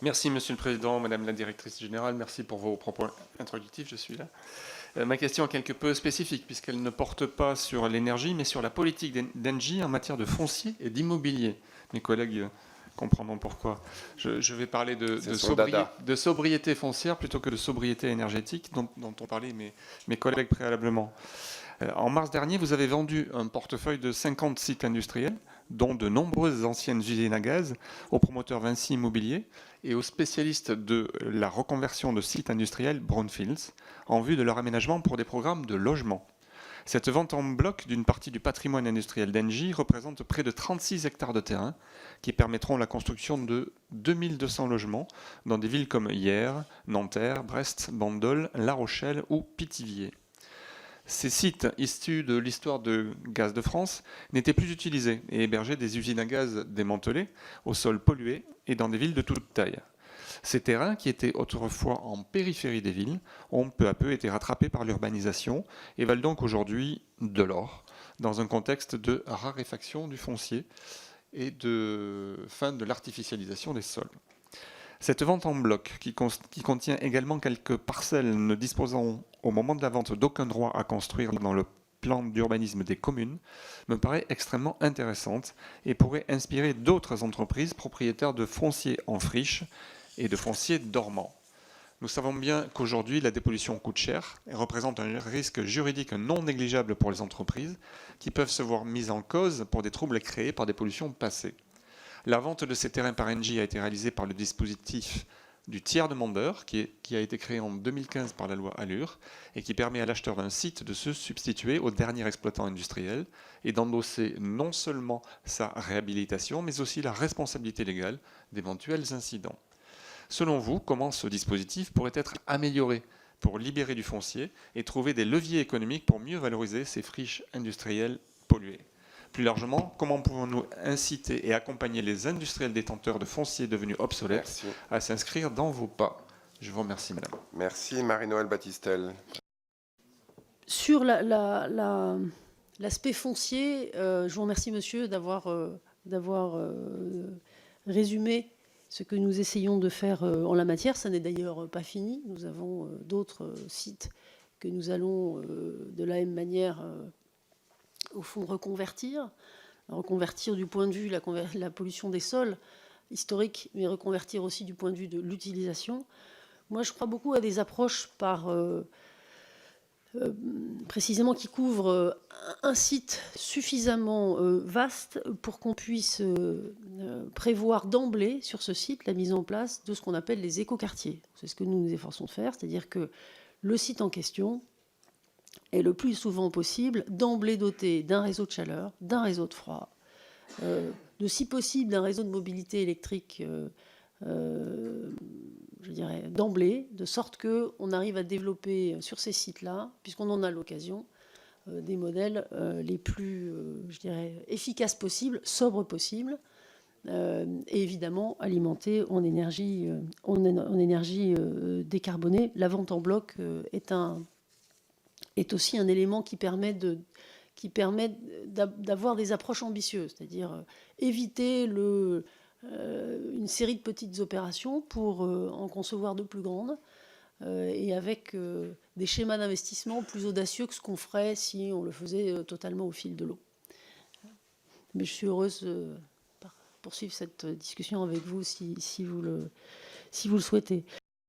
Merci Monsieur le Président, Madame la Directrice Générale, merci pour vos propos introductifs, je suis là. Ma question est quelque peu spécifique puisqu'elle ne porte pas sur l'énergie mais sur la politique d'Engie en matière de foncier et d'immobilier. Mes collègues comprendront pourquoi. Je vais parler de sobriété foncière plutôt que de sobriété énergétique dont ont parlé mes collègues préalablement. En mars dernier, vous avez vendu un portefeuille de 50 sites industriels, dont de nombreuses anciennes usines à gaz, au promoteur Vinci Immobilier et aux spécialistes de la reconversion de sites industriels Brownfields, en vue de leur aménagement pour des programmes de logement. Cette vente en bloc d'une partie du patrimoine industriel d'Engie représente près de 36 hectares de terrain qui permettront la construction de 2200 logements dans des villes comme Hyères, Nanterre, Brest, Bandol, La Rochelle ou Pithiviers. Ces sites, issus de l'histoire de Gaz de France, n'étaient plus utilisés et hébergeaient des usines à gaz démantelées, au sol pollué et dans des villes de toute taille. Ces terrains, qui étaient autrefois en périphérie des villes, ont peu à peu été rattrapés par l'urbanisation et valent donc aujourd'hui de l'or, dans un contexte de raréfaction du foncier et de fin de l'artificialisation des sols. Cette vente en bloc, qui contient également quelques parcelles ne disposant au moment de la vente d'aucun droit à construire dans le plan d'urbanisme des communes, me paraît extrêmement intéressante et pourrait inspirer d'autres entreprises propriétaires de fonciers en friche et de fonciers dormants. Nous savons bien qu'aujourd'hui, la dépollution coûte cher et représente un risque juridique non négligeable pour les entreprises qui peuvent se voir mises en cause pour des troubles créés par des pollutions passées. La vente de ces terrains par Engie a été réalisée par le dispositif du tiers demandeur qui a été créé en 2015 par la loi ALUR et qui permet à l'acheteur d'un site de se substituer au dernier exploitant industriel et d'endosser non seulement sa réhabilitation mais aussi la responsabilité légale d'éventuels incidents. Selon vous, comment ce dispositif pourrait être amélioré pour libérer du foncier et trouver des leviers économiques pour mieux valoriser ces friches industrielles polluées ? Plus largement, comment pouvons-nous inciter et accompagner les industriels détenteurs de fonciers devenus obsolètes à s'inscrire dans vos pas? Je vous remercie, madame. Merci, Marie-Noëlle Battistel. Sur l'aspect foncier, je vous remercie, monsieur, d'avoir résumé ce que nous essayons de faire en la matière. Ça n'est d'ailleurs pas fini. Nous avons d'autres sites que nous allons, de la même manière, au fond, reconvertir du point de vue de la pollution des sols historiques, mais reconvertir aussi du point de vue de l'utilisation. Moi, je crois beaucoup à des approches précisément qui couvrent un site suffisamment vaste pour qu'on puisse prévoir d'emblée sur ce site la mise en place de ce qu'on appelle les écoquartiers. C'est ce que nous nous efforçons de faire, c'est-à-dire que le site en question est le plus souvent possible d'emblée doté d'un réseau de chaleur, d'un réseau de froid, de si possible d'un réseau de mobilité électrique, je dirais, d'emblée, de sorte qu'on arrive à développer sur ces sites-là, puisqu'on en a l'occasion, des modèles les plus, je dirais, efficaces possibles, sobres possibles, et évidemment alimentés en énergie, décarbonée. La vente en bloc est aussi un élément qui permet d'avoir des approches ambitieuses, c'est-à-dire éviter une série de petites opérations pour en concevoir de plus grandes et avec des schémas d'investissement plus audacieux que ce qu'on ferait si on le faisait totalement au fil de l'eau. Mais je suis heureuse de poursuivre cette discussion avec vous si vous le souhaitez.